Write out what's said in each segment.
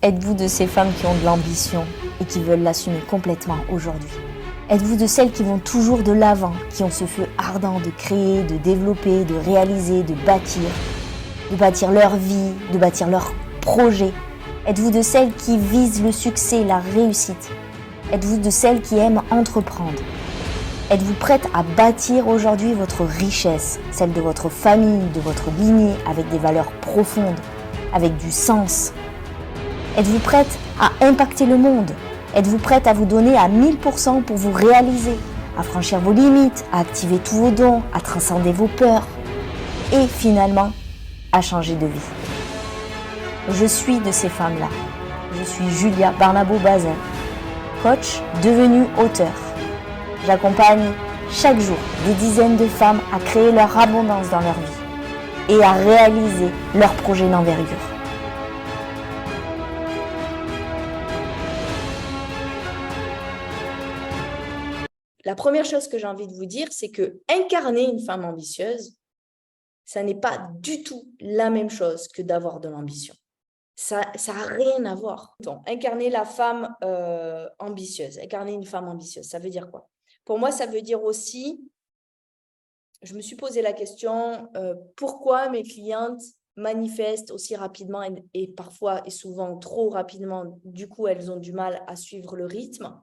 Êtes-vous de ces femmes qui ont de l'ambition et qui veulent l'assumer complètement aujourd'hui? Êtes-vous de celles qui vont toujours de l'avant, qui ont ce feu ardent de créer, de développer, de réaliser, de bâtir leur vie, de bâtir leur projet? Êtes-vous de celles qui visent le succès, la réussite? Êtes-vous de celles qui aiment entreprendre? Êtes-vous prête à bâtir aujourd'hui votre richesse, celle de votre famille, de votre lignée, avec des valeurs profondes, avec du sens? Êtes-vous prête à impacter le monde? Êtes-vous prête à vous donner à 1000% pour vous réaliser, à franchir vos limites, à activer tous vos dons, à transcender vos peurs et finalement à changer de vie? Je suis de ces femmes-là. Je suis Julia Barnabo-Bazin, coach devenue auteur. J'accompagne chaque jour des dizaines de femmes à créer leur abondance dans leur vie et à réaliser leurs projets d'envergure. La première chose que j'ai envie de vous dire, c'est que incarner une femme ambitieuse, ça n'est pas du tout la même chose que d'avoir de l'ambition. Ça n'a rien à voir. Donc, incarner la femme ambitieuse, incarner une femme ambitieuse, ça veut dire quoi? Pour moi, ça veut dire aussi, je me suis posé la question, pourquoi mes clientes manifestent aussi rapidement et parfois et souvent trop rapidement, du coup, elles ont du mal à suivre le rythme.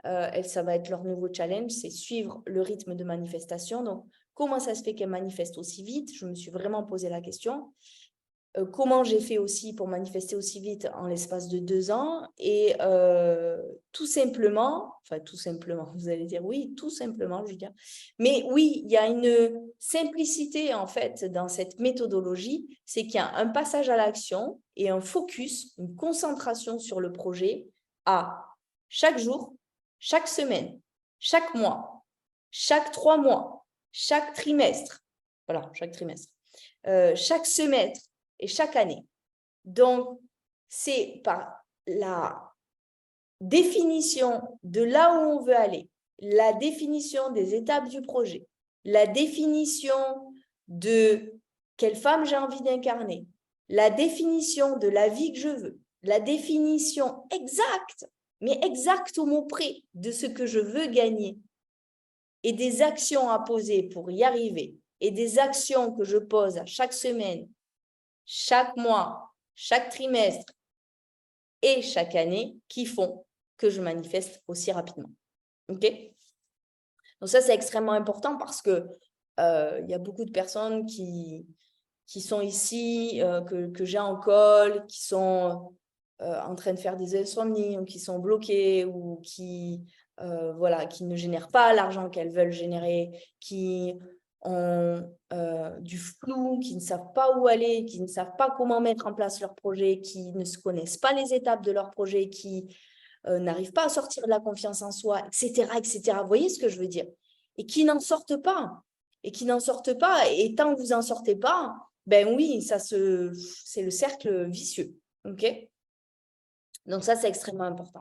Ça va être leur nouveau challenge, c'est suivre le rythme de manifestation. Donc, comment ça se fait qu'elles manifestent aussi vite? Je me suis vraiment posé la question. Comment j'ai fait aussi pour manifester aussi vite en l'espace de 2 ans? Et tout simplement, vous allez dire oui, tout simplement, Julia. Mais oui, il y a une simplicité en fait dans cette méthodologie, c'est qu'il y a un passage à l'action et un focus, une concentration sur le projet à chaque jour, chaque semaine, chaque mois, chaque 3 mois, chaque trimestre, voilà, chaque trimestre, chaque semestre et chaque année. Donc, c'est par la définition de là où on veut aller, la définition des étapes du projet, la définition de quelle femme j'ai envie d'incarner, la définition de la vie que je veux, la définition exacte, mais exacte au mot près de ce que je veux gagner et des actions à poser pour y arriver et des actions que je pose à chaque semaine, chaque mois, chaque trimestre et chaque année qui font que je manifeste aussi rapidement. OK? Donc ça, c'est extrêmement important parce que y a beaucoup de personnes qui sont ici, que j'ai en call, qui sont en train de faire des insomnies ou qui sont bloquées ou qui ne génèrent pas l'argent qu'elles veulent générer, qui ont du flou, qui ne savent pas où aller, qui ne savent pas comment mettre en place leur projet, qui ne se connaissent pas les étapes de leur projet, qui n'arrivent pas à sortir de la confiance en soi, etc., etc. Vous voyez ce que je veux dire? Et qui n'en sortent pas. Et qui n'en sortent pas. Et tant que vous n'en sortez pas, ben oui, c'est le cercle vicieux. OK? Donc ça, c'est extrêmement important.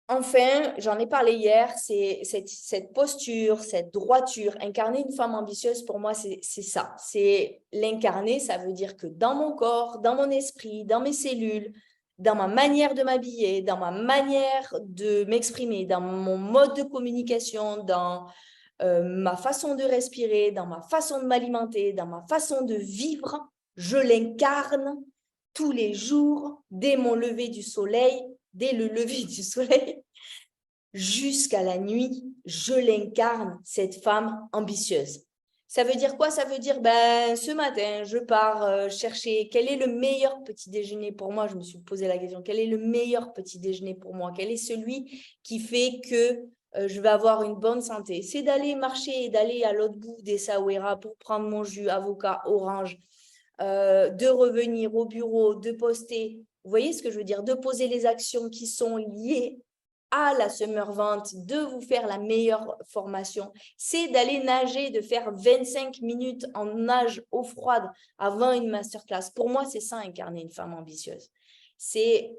Enfin, j'en ai parlé hier, c'est cette posture, cette droiture. Incarner une femme ambitieuse, pour moi, c'est ça. C'est l'incarner, ça veut dire que dans mon corps, dans mon esprit, dans mes cellules, dans ma manière de m'habiller, dans ma manière de m'exprimer, dans mon mode de communication, dans ma façon de respirer, dans ma façon de m'alimenter, dans ma façon de vivre, je l'incarne tous les jours, dès mon lever du soleil, dès le lever du soleil, jusqu'à la nuit, je l'incarne, cette femme ambitieuse. Ça veut dire quoi? Ça veut dire, ce matin, je pars chercher quel est le meilleur petit déjeuner pour moi. Je me suis posé la question, quel est le meilleur petit déjeuner pour moi? Quel est celui qui fait que je vais avoir une bonne santé? C'est d'aller marcher et d'aller à l'autre bout des Essaouira pour prendre mon jus avocat orange, de revenir au bureau, de poster. Vous voyez ce que je veux dire? De poser les actions qui sont liées à la Summer Vente, de vous faire la meilleure formation, c'est d'aller nager, de faire 25 minutes en nage eau froide avant une masterclass. Pour moi, c'est ça, incarner une femme ambitieuse. C'est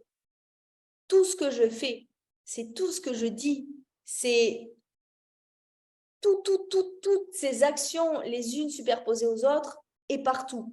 tout ce que je fais, c'est tout ce que je dis, c'est toutes ces actions, les unes superposées aux autres et partout.